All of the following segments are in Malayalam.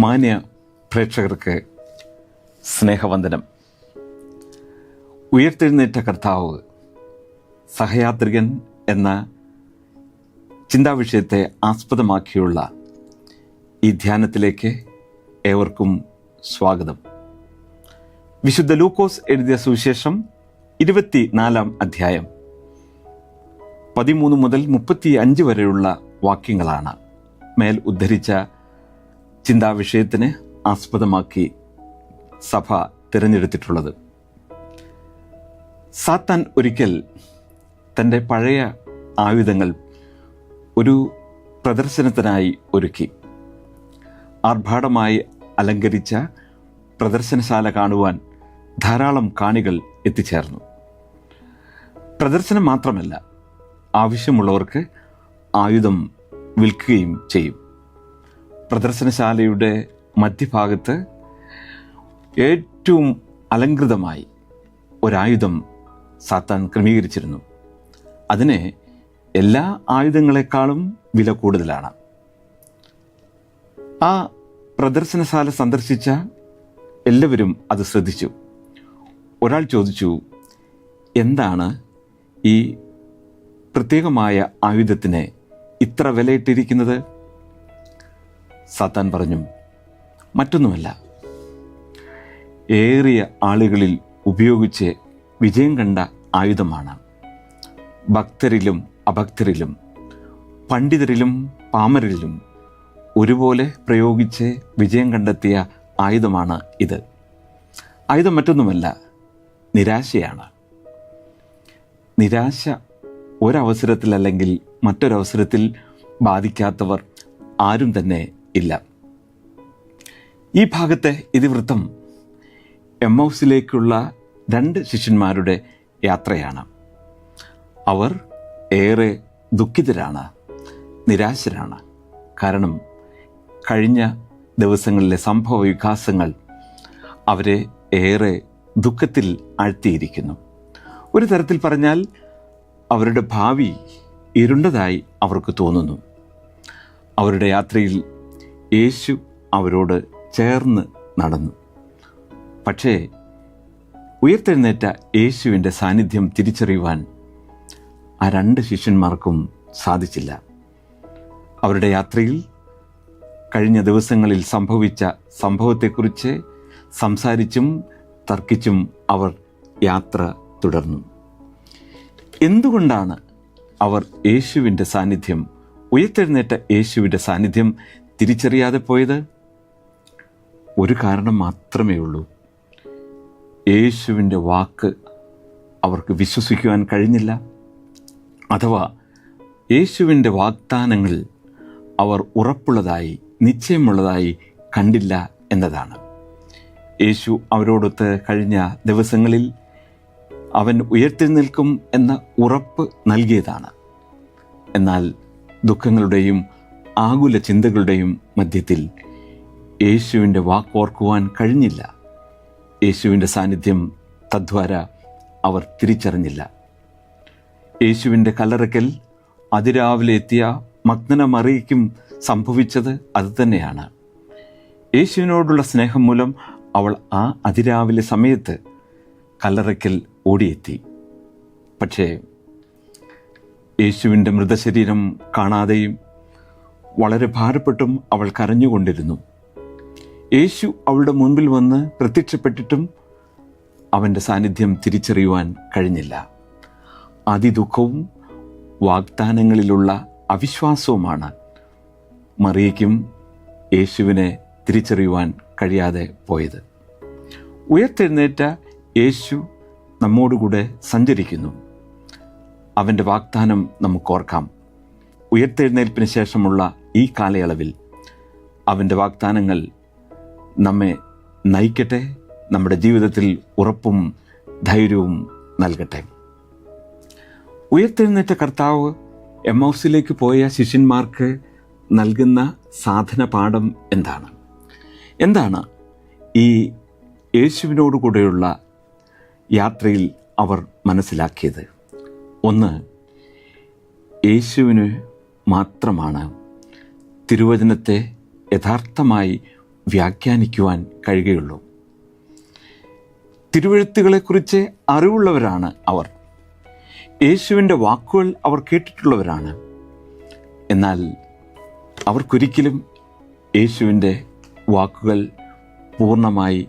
മാന്യ പ്രേക്ഷകർക്ക് സ്നേഹവന്ദനം. ഉയർത്തെഴുന്നേറ്റ കർത്താവ് സഹയാത്രികൻ എന്ന ചിന്താവിഷയത്തെ ആസ്പദമാക്കിയുള്ള ഈ ധ്യാനത്തിലേക്ക് ഏവർക്കും സ്വാഗതം. വിശുദ്ധ ലൂക്കോസ് എഴുതിയ സുവിശേഷം 24 അധ്യായം 13 മുതൽ 35 വരെയുള്ള വാക്യങ്ങളാണ് മേൽ ഉദ്ധരിച്ച ചിന്താവിഷയത്തിന് ആസ്പദമാക്കി സഭ തിരഞ്ഞെടുത്തിട്ടുള്ളത്. സാത്താൻ ഒരിക്കൽ തൻ്റെ പഴയ ആയുധങ്ങൾ ഒരു പ്രദർശനത്തിനായി ഒരുക്കി. ആർഭാടമായി അലങ്കരിച്ച പ്രദർശനശാല കാണുവാൻ ധാരാളം കാണികൾ എത്തിച്ചേർന്നു. പ്രദർശനം മാത്രമല്ല, ആവശ്യമുള്ളവർക്ക് ആയുധം വിൽക്കുകയും ചെയ്യും. പ്രദർശനശാലയുടെ മധ്യഭാഗത്ത് ഏറ്റവും അലങ്കൃതമായി ഒരായുധം സാത്താൻ ക്രമീകരിച്ചിരുന്നു. അതിന് എല്ലാ ആയുധങ്ങളെക്കാളും വില കൂടുതലാണ്. ആ പ്രദർശനശാല സന്ദർശിച്ച എല്ലാവരും അത് ശ്രദ്ധിച്ചു. ഒരാൾ ചോദിച്ചു, എന്താണ് ഈ പ്രത്യേകമായ ആയുധത്തിന് ഇത്ര വിലയിട്ടിരിക്കുന്നത്? സാത്താൻ പറഞ്ഞു, മറ്റൊന്നുമല്ല, ഏറിയ ആളുകളിൽ ഉപയോഗിച്ച് വിജയം കണ്ട ആയുധമാണ്. ഭക്തരിലും അഭക്തരിലും പണ്ഡിതരിലും പാമരരിലും ഒരുപോലെ പ്രയോഗിച്ച് വിജയം കണ്ടെത്തിയ ആയുധമാണ് ഇത്. ആയുധം മറ്റൊന്നുമല്ല, നിരാശയാണ്. നിരാശ ഒരവസരത്തിൽ അല്ലെങ്കിൽ മറ്റൊരവസരത്തിൽ ബാധിക്കാത്തവർ ആരും തന്നെ ഇല്ല. ഈ ഭാഗത്തെ ഇതിവൃത്തം എമ്മൗസിലേക്കുള്ള 2 ശിഷ്യന്മാരുടെ യാത്രയാണ്. അവർ ഏറെ ദുഃഖിതരാണ്, നിരാശരാണ്. കാരണം കഴിഞ്ഞ ദിവസങ്ങളിലെ സംഭവ വികാസങ്ങൾ അവരെ ഏറെ ദുഃഖത്തിൽ ആഴ്ത്തിയിരിക്കുന്നു. ഒരു തരത്തിൽ പറഞ്ഞാൽ അവരുടെ ഭാവി ഇരുണ്ടതായി അവർക്ക് തോന്നുന്നു. അവരുടെ യാത്രയിൽ യേശു അവരോട് ചേർന്ന് നടന്നു. പക്ഷേ ഉയർത്തെഴുന്നേറ്റ യേശുവിൻ്റെ സാന്നിധ്യം തിരിച്ചറിയുവാൻ ആ 2 ശിഷ്യന്മാർക്കും സാധിച്ചില്ല. അവരുടെ യാത്രയിൽ കഴിഞ്ഞ ദിവസങ്ങളിൽ സംഭവിച്ച സംഭവത്തെക്കുറിച്ച് സംസാരിച്ചും തർക്കിച്ചും അവർ യാത്ര തുടർന്നു. എന്തുകൊണ്ടാണ് അവർ യേശുവിൻ്റെ സാന്നിധ്യം, ഉയർത്തെഴുന്നേറ്റ യേശുവിൻ്റെ സാന്നിധ്യം തിരിച്ചറിയാതെ പോയത്? ഒരു കാരണം മാത്രമേ ഉള്ളൂ. യേശുവിൻ്റെ വാക്ക് അവർക്ക് വിശ്വസിക്കുവാൻ കഴിഞ്ഞില്ല. അഥവാ യേശുവിൻ്റെ വാഗ്ദാനങ്ങൾ അവർ ഉറപ്പുള്ളതായി, നിശ്ചയമുള്ളതായി കണ്ടില്ല എന്നതാണ്. യേശു അവരോടൊത്ത് കഴിഞ്ഞ ദിവസങ്ങളിൽ അവൻ ഉയർത്തെഴുന്നേൽക്കും എന്ന ഉറപ്പ് നൽകിയതാണ്. എന്നാൽ ദുഃഖങ്ങളുടെയും ആകുല ചിന്തകളുടെയും മധ്യത്തിൽ യേശുവിൻ്റെ വാക്കോർക്കുവാൻ കഴിഞ്ഞില്ല. യേശുവിൻ്റെ സാന്നിധ്യം തദ്വാര അവർ തിരിച്ചറിഞ്ഞില്ല. യേശുവിൻ്റെ കല്ലറയ്ക്കൽ അതിരാവിലെ എത്തിയ മഗ്ദല മറിയയ്ക്കും സംഭവിച്ചത് അതുതന്നെയാണ്. യേശുവിനോടുള്ള സ്നേഹം മൂലം അവൾ ആ അതിരാവിലെ സമയത്ത് കല്ലറയ്ക്കൽ ഓടിയെത്തി. പക്ഷേ യേശുവിൻ്റെ മൃതശരീരം കാണാതെയും വളരെ ഭാരപ്പെട്ടും അവൾ കരഞ്ഞുകൊണ്ടിരുന്നു. യേശു അവളുടെ മുൻപിൽ വന്ന് പ്രത്യക്ഷപ്പെട്ടിട്ടും അവൻ്റെ സാന്നിധ്യം തിരിച്ചറിയുവാൻ കഴിഞ്ഞില്ല. അതിദുഃഖവും വാഗ്ദാനങ്ങളിലുള്ള അവിശ്വാസവുമാണ് മറിയയ്ക്കും യേശുവിനെ തിരിച്ചറിയുവാൻ കഴിയാതെ പോയത്. ഉയർത്തെഴുന്നേറ്റ യേശു നമ്മോടുകൂടെ സഞ്ചരിക്കുന്നു. അവൻ്റെ വാഗ്ദാനം നമുക്കോർക്കാം. ഉയർത്തെഴുന്നേൽപ്പിന് ശേഷമുള്ള ഈ കാലയളവിൽ അവൻ്റെ വാഗ്ദാനങ്ങൾ നമ്മെ നയിക്കട്ടെ, നമ്മുടെ ജീവിതത്തിൽ ഉറപ്പും ധൈര്യവും നൽകട്ടെ. ഉയർത്തെഴുന്നേറ്റ കർത്താവ് എമ്മൗസിലേക്ക് പോയ ശിഷ്യന്മാർക്ക് നൽകുന്ന സാധന പാഠം എന്താണ് ഈ യേശുവിനോടുകൂടെയുള്ള യാത്രയിൽ അവർ മനസ്സിലാക്കിയത്? ഒന്ന്, യേശുവിന് മാത്രമാണ് തിരുവചനത്തെ യഥാർത്ഥമായി വ്യാഖ്യാനിക്കുവാൻ കഴിയുകയുള്ളൂ. തിരുവെഴുത്തുകളെക്കുറിച്ച് അറിവുള്ളവരാണ് അവർ. യേശുവിൻ്റെ വാക്കുകൾ അവർ കേട്ടിട്ടുള്ളവരാണ്. എന്നാൽ അവർക്കൊരിക്കലും യേശുവിൻ്റെ വാക്കുകൾ പൂർണ്ണമായി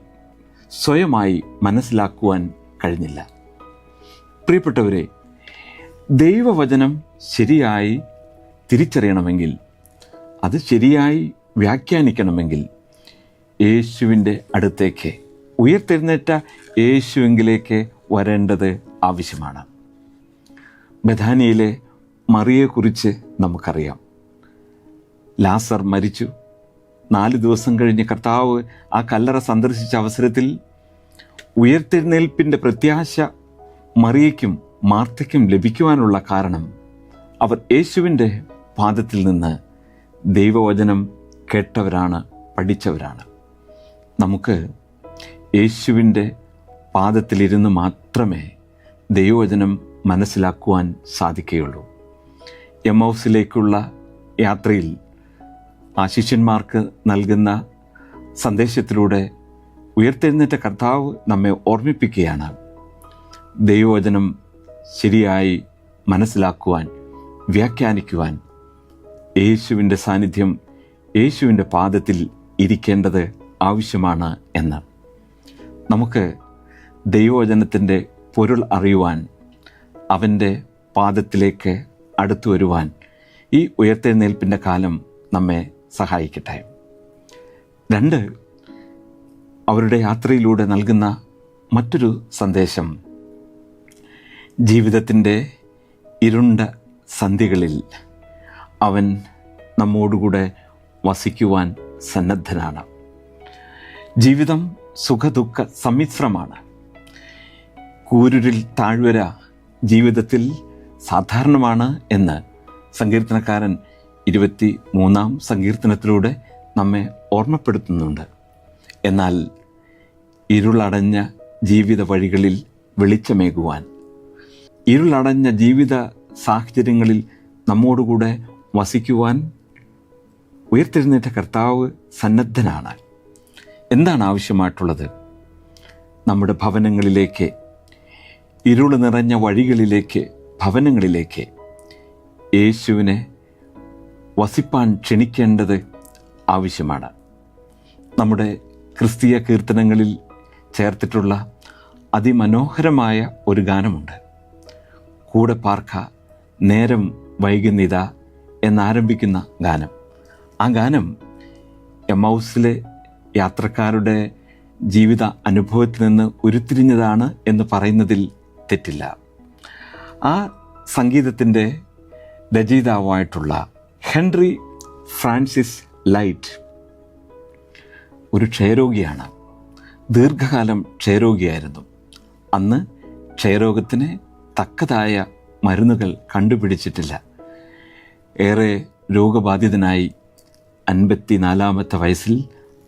സ്വയമായി മനസ്സിലാക്കുവാൻ കഴിഞ്ഞില്ല. പ്രിയപ്പെട്ടവരെ, ദൈവവചനം ശരിയായി തിരിച്ചറിയണമെങ്കിൽ, അത് ശരിയായി വ്യാഖ്യാനിക്കണമെങ്കിൽ യേശുവിൻ്റെ അടുത്തേക്ക്, ഉയർത്തെഴുന്നേറ്റ യേശുവിലേക്ക് വരേണ്ടത് ആവശ്യമാണ്. ബഥാനിയിലെ മറിയെക്കുറിച്ച് നമുക്കറിയാം. ലാസർ മരിച്ചു. 4 ദിവസം കഴിഞ്ഞ് കർത്താവ് ആ കല്ലറ സന്ദർശിച്ച അവസരത്തിൽ ഉയർത്തെഴുന്നേൽപ്പിൻ്റെ പ്രത്യാശ മറിയയ്ക്കും മാർത്തയ്ക്കും ലഭിക്കുവാനുള്ള കാരണം അവർ യേശുവിൻ്റെ പാദത്തിൽ നിന്ന് ദൈവവചനം കേട്ടവരാണ്, പഠിച്ചവരാണ്. നമുക്ക് യേശുവിൻ്റെ പാദത്തിലിരുന്ന് മാത്രമേ ദൈവവചനം മനസ്സിലാക്കുവാൻ സാധിക്കുകയുള്ളൂ. എമ്മൗസിലേക്കുള്ള യാത്രയിൽ ആ ശിഷ്യന്മാർക്ക് നൽകുന്ന സന്ദേശത്തിലൂടെ ഉയർത്തെഴുന്നേറ്റ കർത്താവ് നമ്മെ ഓർമ്മിപ്പിക്കുകയാണ്, ദൈവവചനം ശരിയായി മനസ്സിലാക്കുവാൻ, വ്യാഖ്യാനിക്കുവാൻ യേശുവിൻ്റെ സാന്നിധ്യം, യേശുവിൻ്റെ പാദത്തിൽ ഇരിക്കേണ്ടത് ആവശ്യമാണ് എന്ന്. നമുക്ക് ദൈവവചനത്തിൻ്റെ പൊരുൾ അറിയുവാൻ, അവൻ്റെ പാദത്തിലേക്ക് അടുത്തു വരുവാൻ ഈ ഉയർത്തെഴുന്നേൽപ്പിൻ്റെ കാലം നമ്മെ സഹായിക്കട്ടെ. 2, അവരുടെ യാത്രയിലൂടെ നൽകുന്ന മറ്റൊരു സന്ദേശം, ജീവിതത്തിൻ്റെ ഇരുണ്ട സന്ധികളിൽ അവൻ നമ്മോടുകൂടെ വസിക്കുവാൻ സന്നദ്ധനാണ്. ജീവിതം സുഖദുഃഖ സമ്മിശ്രമാണ്. കൂരിരുൾ താഴ്വര ജീവിതത്തിൽ സാധാരണമാണ് എന്ന് സങ്കീർത്തനക്കാരൻ 23-ാം സങ്കീർത്തനത്തിലൂടെ നമ്മെ ഓർമ്മപ്പെടുത്തുന്നുണ്ട്. എന്നാൽ ഇരുളടഞ്ഞ ജീവിത വഴികളിൽ വെളിച്ചമേകുവാൻ, ഇരുളടഞ്ഞ ജീവിത സാഹചര്യങ്ങളിൽ നമ്മോടുകൂടെ വസിക്കുവാൻ ഉയർത്തെഴുന്നേറ്റ കർത്താവ് സന്നദ്ധനാണ്. എന്താണ് ആവശ്യമായിട്ടുള്ളത്? നമ്മുടെ ഭവനങ്ങളിലേക്ക്, ഇരുള് നിറഞ്ഞ വഴികളിലേക്ക്, ഭവനങ്ങളിലേക്ക് യേശുവിനെ വസിപ്പാൻ ക്ഷണിക്കേണ്ടത് ആവശ്യമാണ്. നമ്മുടെ ക്രിസ്തീയ കീർത്തനങ്ങളിൽ ചേർത്തിട്ടുള്ള അതിമനോഹരമായ ഒരു ഗാനമുണ്ട്. കൂടെ പാർക്ക നേരം വൈകുന്നിതാ എന്നാരംഭിക്കുന്ന ഗാനം. ആ ഗാനം എമ്മൗസിലെ യാത്രക്കാരുടെ ജീവിത അനുഭവത്തിൽ നിന്ന് ഉരുത്തിരിഞ്ഞതാണ് എന്ന് പറയുന്നതിൽ തെറ്റില്ല. ആ സംഗീതത്തിൻ്റെ രചയിതാവായിട്ടുള്ള ഹെൻറി ഫ്രാൻസിസ് ലൈറ്റ് ഒരു ക്ഷയരോഗിയാണ്. ദീർഘകാലം ക്ഷയരോഗിയായിരുന്നു. അന്ന് ക്ഷയരോഗത്തിന് തക്കതായ മരുന്നുകൾ കണ്ടുപിടിച്ചിട്ടില്ല. ഏറെ രോഗബാധിതനായി 54-ാമത്തെ വയസ്സിൽ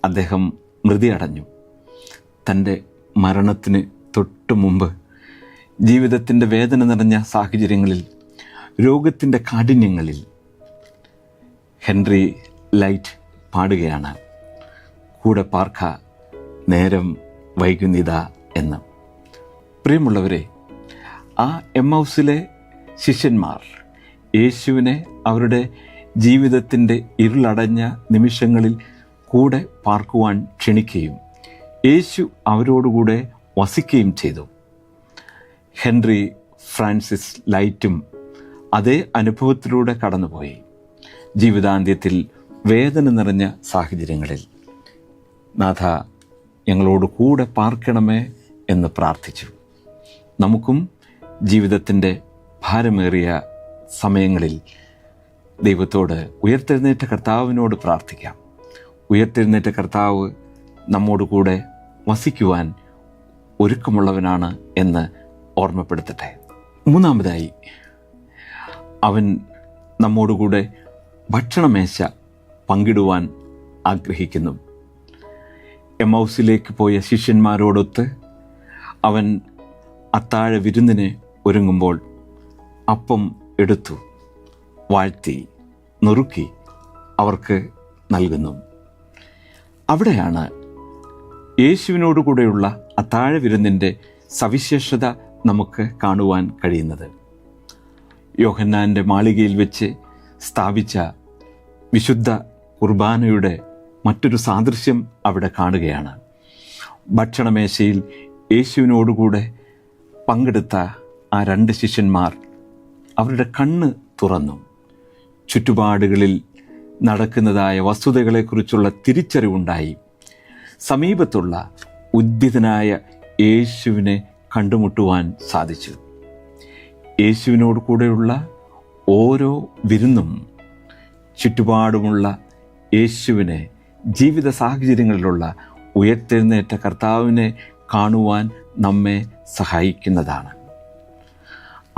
അദ്ദേഹം മൃതി അടഞ്ഞു. തൻ്റെ മരണത്തിന് തൊട്ടു മുമ്പ് ജീവിതത്തിൻ്റെ വേദന നിറഞ്ഞ സാഹചര്യങ്ങളിൽ, രോഗത്തിൻ്റെ കാഠിന്യങ്ങളിൽ ഹെൻറി ലൈറ്റ് പാടുകയാണ്, കൂടെ പാർക്ക നേരം വൈകുന്നിതാ എന്ന്. പ്രിയമുള്ളവരെ, ആ എമ്മൗസിലെ ശിഷ്യന്മാർ യേശുവിനെ അവരുടെ ജീവിതത്തിൻ്റെ ഇരുളടഞ്ഞ നിമിഷങ്ങളിൽ കൂടെ പാർക്കുവാൻ ക്ഷണിക്കുകയും യേശു അവരോടുകൂടെ വസിക്കുകയും ചെയ്തു. ഹെൻറി ഫ്രാൻസിസ് ലൈറ്റും അതേ അനുഭവത്തിലൂടെ കടന്നുപോയി. ജീവിതാന്ത്യത്തിൽ വേദന നിറഞ്ഞ സാഹചര്യങ്ങളിൽ നാഥ ഞങ്ങളോട് കൂടെ പാർക്കണമേ എന്ന് പ്രാർത്ഥിച്ചു. നമുക്കും ജീവിതത്തിൻ്റെ ഭാരമേറിയ സമയങ്ങളിൽ ദൈവത്തോട്, ഉയർത്തെഴുന്നേറ്റ കർത്താവിനോട് പ്രാർത്ഥിക്കാം. ഉയർത്തെഴുന്നേറ്റ കർത്താവ് നമ്മോട് കൂടെ വസിക്കുവാൻ ഒരുക്കമുള്ളവനാണ് എന്ന് ഓർമ്മപ്പെടുത്തട്ടെ. 3-ാമതായി, അവൻ നമ്മോടുകൂടെ ഭക്ഷണമേശ പങ്കിടുവാൻ ആഗ്രഹിക്കുന്നു. എമ്മൗസിലേക്ക് പോയ ശിഷ്യന്മാരോടൊത്ത് അവൻ അത്താഴ വിരുന്നിന് ഒരുങ്ങുമ്പോൾ അപ്പം എടുത്തു, വാഴ്ത്തി, നുറുക്കി അവർക്ക് നൽകുന്നു. അവിടെയാണ് യേശുവിനോട് കൂടെയുള്ള അത്താഴ വിരുന്നിൻ്റെ സവിശേഷത നമുക്ക് കാണുവാൻ കഴിയുന്നത്. യോഹന്നാൻ്റെ മാളികയിൽ വെച്ച് സ്ഥാപിച്ച വിശുദ്ധ കുർബാനയുടെ മറ്റൊരു സാദൃശ്യം അവിടെ കാണുകയാണ്. ഭക്ഷണമേശയിൽ യേശുവിനോടുകൂടെ പങ്കെടുത്ത ആ 2 ശിഷ്യന്മാർ അവരുടെ കണ്ണ് തുറന്നു. ചുറ്റുപാടുകളിൽ നടക്കുന്നതായ വസ്തുതകളെക്കുറിച്ചുള്ള തിരിച്ചറിവുണ്ടായി. സമീപത്തുള്ള ഉദ്ധിതനായ യേശുവിനെ കണ്ടുമുട്ടുവാൻ സാധിച്ചു. യേശുവിനോട് കൂടെയുള്ള ഓരോ വിരുന്നും ചുറ്റുപാടുമുള്ള യേശുവിനെ, ജീവിത സാഹചര്യങ്ങളിലുള്ള ഉയർത്തെഴുന്നേറ്റ കർത്താവിനെ കാണുവാൻ നമ്മെ സഹായിക്കുന്നതാണ്.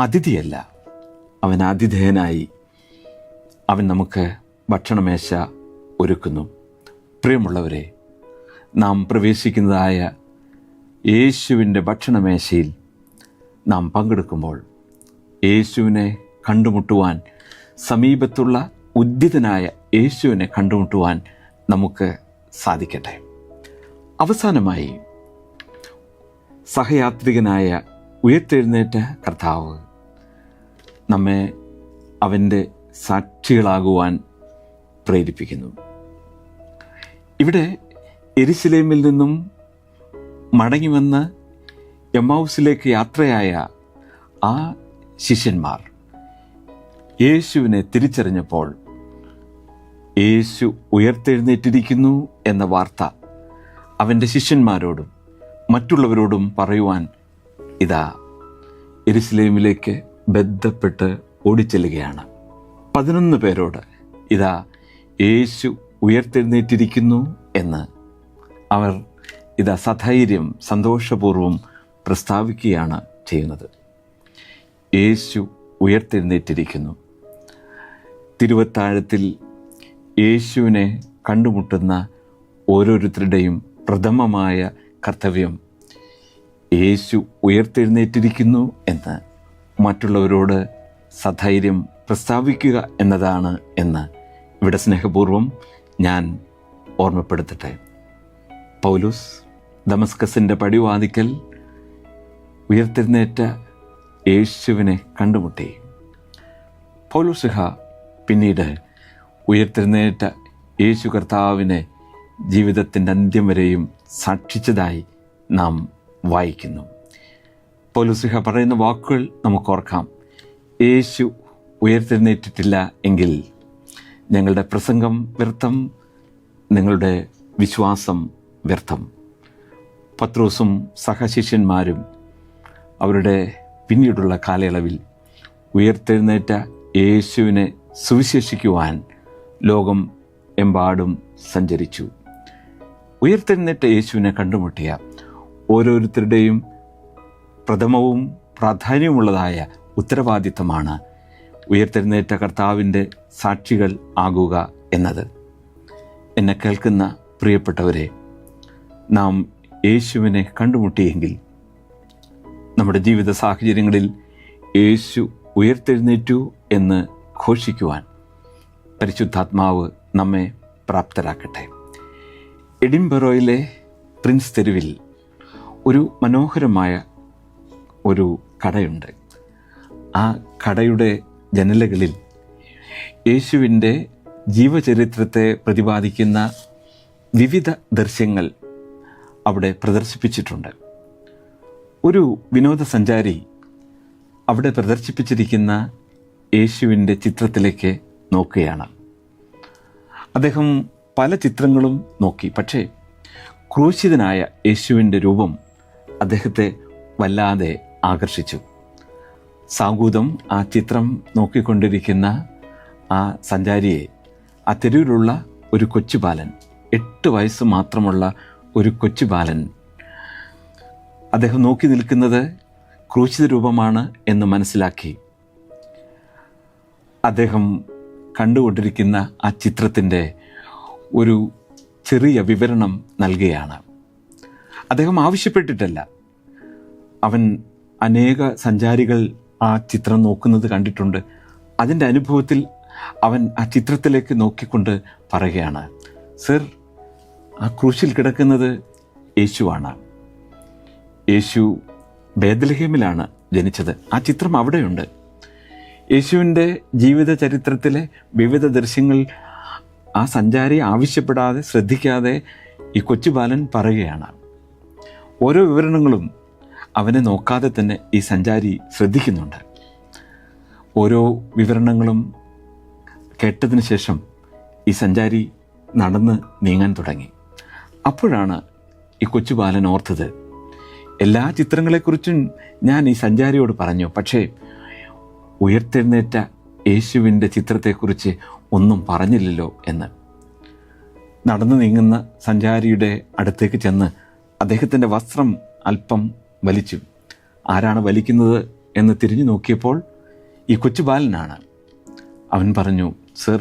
അതിഥിയല്ല, അവൻ ആതിഥേയനായി അവൻ നമുക്ക് ഭക്ഷണമേശ ഒരുക്കുന്നു. പ്രിയമുള്ളവരെ, നാം പ്രവേശിക്കുന്നതായ യേശുവിൻ്റെ ഭക്ഷണമേശയിൽ നാം പങ്കെടുക്കുമ്പോൾ യേശുവിനെ കണ്ടുമുട്ടുവാൻ, സമീപത്തുള്ള ഉദ്ധിതനായ യേശുവിനെ കണ്ടുമുട്ടുവാൻ നമുക്ക് സാധിക്കട്ടെ. അവസാനമായി, സഹയാത്രികനായ ഉയർത്തെഴുന്നേറ്റ കർത്താവ് നമ്മെ അവൻ്റെ സാക്ഷികളാകുവാൻ പ്രേരിപ്പിക്കുന്നു. ഇവിടെ യെരുശലേമിൽ നിന്നും മടങ്ങിവന്ന് എമ്മൗസിലേക്ക് യാത്രയായ ആ ശിഷ്യന്മാർ യേശുവിനെ തിരിച്ചറിഞ്ഞപ്പോൾ യേശു ഉയർത്തെഴുന്നേറ്റിരിക്കുന്നു എന്ന വാർത്ത അവൻ്റെ ശിഷ്യന്മാരോടും മറ്റുള്ളവരോടും പറയുവാൻ ഇതാ യെരുശലേമിലേക്ക് ബന്ധപ്പെട്ട് ഓടിച്ചെല്ലുകയാണ്. 11 പേരോട് ഇതാ യേശു ഉയർത്തെഴുന്നേറ്റിരിക്കുന്നു എന്ന് അവർ ഇതാ സധൈര്യം, സന്തോഷപൂർവ്വം പ്രസ്താവിക്കുകയാണ് ചെയ്യുന്നത്. യേശു ഉയർത്തെഴുന്നേറ്റിരിക്കുന്നു. തിരുവത്താഴത്തിൽ യേശുവിനെ കണ്ടുമുട്ടുന്ന ഓരോരുത്തരുടെയും പ്രഥമമായ കർത്തവ്യം യേശു ഉയർത്തെഴുന്നേറ്റിരിക്കുന്നു എന്ന് മറ്റുള്ളവരോട് സധൈര്യം പ്രസ്താവിക്കുക എന്നതാണ് എന്ന് ഇവിടെ സ്നേഹപൂർവ്വം ഞാൻ ഓർമ്മപ്പെടുത്തട്ടെ. പൗലോസ് ദമസ്കസിൻ്റെ പടിവാതിക്കൽ ഉയർത്തെഴുന്നേറ്റ യേശുവിനെ കണ്ടുമുട്ടി. പൗലോസ്ലിഹ പിന്നീട് ഉയർത്തെഴുന്നേറ്റ യേശു കർത്താവിനെ ജീവിതത്തിൻ്റെ അന്ത്യം വരെയും സാക്ഷിച്ചതായി നാം വായിക്കുന്നു. പൗലോസ്ലിഹ പറയുന്ന വാക്കുകൾ നമുക്കോർക്കാം. യേശു ഉയർത്തെഴുന്നേറ്റിട്ടില്ല എങ്കിൽ ഞങ്ങളുടെ പ്രസംഗം വ്യർത്ഥം, നിങ്ങളുടെ വിശ്വാസം വ്യർത്ഥം. പത്രോസും സഹശിഷ്യന്മാരും അവരുടെ പിന്നീടുള്ള കാലയളവിൽ ഉയർത്തെഴുന്നേറ്റ യേശുവിനെ സുവിശേഷിക്കുവാൻ ലോകം എമ്പാടും സഞ്ചരിച്ചു. ഉയർത്തെഴുന്നേറ്റ യേശുവിനെ കണ്ടുമുട്ടിയ ഓരോരുത്തരുടെയും പ്രഥമവും പ്രാധാന്യമുള്ളതായ ഉത്തരവാദിത്തമാണ് ഉയർത്തെഴുന്നേറ്റ കർത്താവിൻ്റെ സാക്ഷികൾ ആകുക എന്നത്. എന്നെ കേൾക്കുന്ന പ്രിയപ്പെട്ടവരെ, നാം യേശുവിനെ കണ്ടുമുട്ടിയെങ്കിൽ നമ്മുടെ ജീവിത സാഹചര്യങ്ങളിൽ യേശു ഉയർത്തെഴുന്നേറ്റു എന്ന് ഘോഷിക്കുവാൻ പരിശുദ്ധാത്മാവ് നമ്മെ പ്രാപ്തരാക്കട്ടെ. എഡിൻബറോയിലെ പ്രിൻസ് തെരുവിൽ ഒരു മനോഹരമായ ഒരു കടയുണ്ട്. ആ കടയുടെ ജനലുകളിൽ യേശുവിൻ്റെ ജീവചരിത്രത്തെ പ്രതിപാദിക്കുന്ന വിവിധ ദൃശ്യങ്ങൾ അവിടെ പ്രദർശിപ്പിച്ചിട്ടുണ്ട്. ഒരു വിനോദസഞ്ചാരി അവിടെ പ്രദർശിപ്പിച്ചിരിക്കുന്ന യേശുവിൻ്റെ ചിത്രത്തിലേക്ക് നോക്കുകയാണ്. അദ്ദേഹം പല ചിത്രങ്ങളും നോക്കി, പക്ഷേ ക്രൂശിതനായ യേശുവിൻ്റെ രൂപം അദ്ദേഹത്തെ വല്ലാതെ ആകർഷിച്ചു. സാഗൂതം ആ ചിത്രം നോക്കിക്കൊണ്ടിരിക്കുന്ന ആ സഞ്ചാരിയെ ആ തെരുവിലുള്ള ഒരു കൊച്ചുബാലൻ, 8 വയസ്സ് മാത്രമുള്ള ഒരു കൊച്ചുബാലൻ, അദ്ദേഹം നോക്കി നിൽക്കുന്നത് ക്രൂശിത രൂപമാണ് എന്ന് മനസ്സിലാക്കി അദ്ദേഹം കണ്ടുകൊണ്ടിരിക്കുന്ന ആ ചിത്രത്തിൻ്റെ ഒരു ചെറിയ വിവരണം നൽകുകയാണ്. അദ്ദേഹം ആവശ്യപ്പെട്ടിട്ടല്ല. അവൻ അനേക സഞ്ചാരികൾ ആ ചിത്രം നോക്കുന്നത് കണ്ടിട്ടുണ്ട്. അതിൻ്റെ അനുഭവത്തിൽ അവൻ ആ ചിത്രത്തിലേക്ക് നോക്കിക്കൊണ്ട് പറയുകയാണ്, സർ, ആ ക്രൂശിൽ കിടക്കുന്നത് യേശുവാണ്. യേശു ബേത്ലഹേമിലാണ് ജനിച്ചത്. ആ ചിത്രം അവിടെയുണ്ട്. യേശുവിൻ്റെ ജീവിത ചരിത്രത്തിലെ വിവിധ ദൃശ്യങ്ങൾ ആ സഞ്ചാരി ആവശ്യപ്പെടാതെ, ശ്രദ്ധിക്കാതെ ഈ കൊച്ചുബാലൻ പറയുകയാണ്. ഓരോ വിവരണങ്ങളും അവനെ നോക്കാതെ തന്നെ ഈ സഞ്ചാരി ശ്രദ്ധിക്കുന്നുണ്ട്. ഓരോ വിവരണങ്ങളും കേട്ടതിന് ശേഷം ഈ സഞ്ചാരി നടന്ന് നീങ്ങാൻ തുടങ്ങി. അപ്പോഴാണ് ഈ കൊച്ചുബാലൻ ഓർത്തത്, എല്ലാ ചിത്രങ്ങളെക്കുറിച്ചും ഞാൻ ഈ സഞ്ചാരിയോട് പറഞ്ഞു, പക്ഷേ ഉയർത്തെഴുന്നേറ്റ യേശുവിൻ്റെ ചിത്രത്തെക്കുറിച്ച് ഒന്നും പറഞ്ഞില്ലല്ലോ എന്ന്. നടന്നു നീങ്ങുന്ന സഞ്ചാരിയുടെ അടുത്തേക്ക് ചെന്ന് അദ്ദേഹത്തിൻ്റെ വസ്ത്രം അല്പം വലിച്ചു. ആരാണ് വലിക്കുന്നത് എന്ന് തിരിഞ്ഞു നോക്കിയപ്പോൾ ഈ കൊച്ചുബാലനാണ്. അവൻ പറഞ്ഞു, സർ,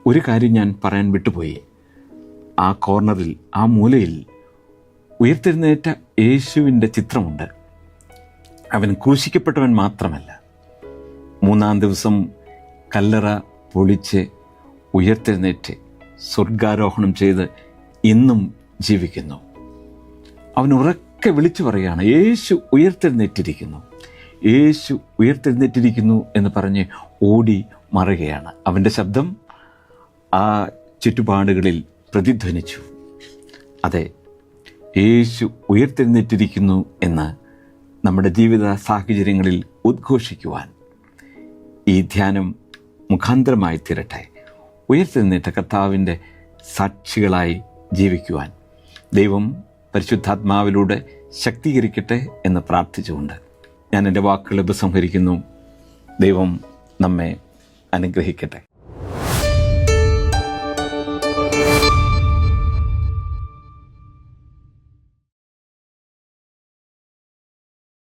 ഒരു കാര്യം ഞാൻ പറയാൻ വിട്ടുപോയി. ആ കോർണറിൽ, ആ മൂലയിൽ ഉയർത്തെഴുന്നേറ്റ യേശുവിൻ്റെ ചിത്രമുണ്ട്. അവൻ ക്രൂശിക്കപ്പെട്ടവൻ മാത്രമല്ല, 3-ാം ദിവസം കല്ലറ പൊളിച്ച് ഉയർത്തെഴുന്നേറ്റ് സ്വർഗാരോഹണം ചെയ്ത് ഇന്നും ജീവിക്കുന്നു. അവൻ ഉറക്കെ വിളിച്ചു പറയുകയാണ്, യേശു ഉയർത്തെഴുന്നേറ്റിരിക്കുന്നു, യേശു ഉയർത്തെഴുന്നേറ്റിരിക്കുന്നു എന്ന് പറഞ്ഞ് ഓടി മറുകയാണ്. അവൻ്റെ ശബ്ദം ആ ചുറ്റുപാടുകളിൽ പ്രതിധ്വനിച്ചു. അതെ, യേശു ഉയർത്തെഴുന്നേറ്റിരിക്കുന്നു എന്ന് നമ്മുടെ ജീവിത സാഹചര്യങ്ങളിൽ ഉദ്ഘോഷിക്കുവാൻ ഈ ധ്യാനം മുഖാന്തരമായി തീരട്ടെ. ഉയർത്തെഴുന്നേറ്റ കർത്താവിൻ്റെ സാക്ഷികളായി ജീവിക്കുവാൻ ദൈവം പരിശുദ്ധാത്മാവിലൂടെ ശക്തീകരിക്കട്ടെ എന്ന് പ്രാർത്ഥിച്ചുകൊണ്ട് ഞാൻ എൻ്റെ വാക്കുകൾ ഉപസംഹരിക്കുന്നു. ദൈവം നമ്മെ അനുഗ്രഹിക്കട്ടെ.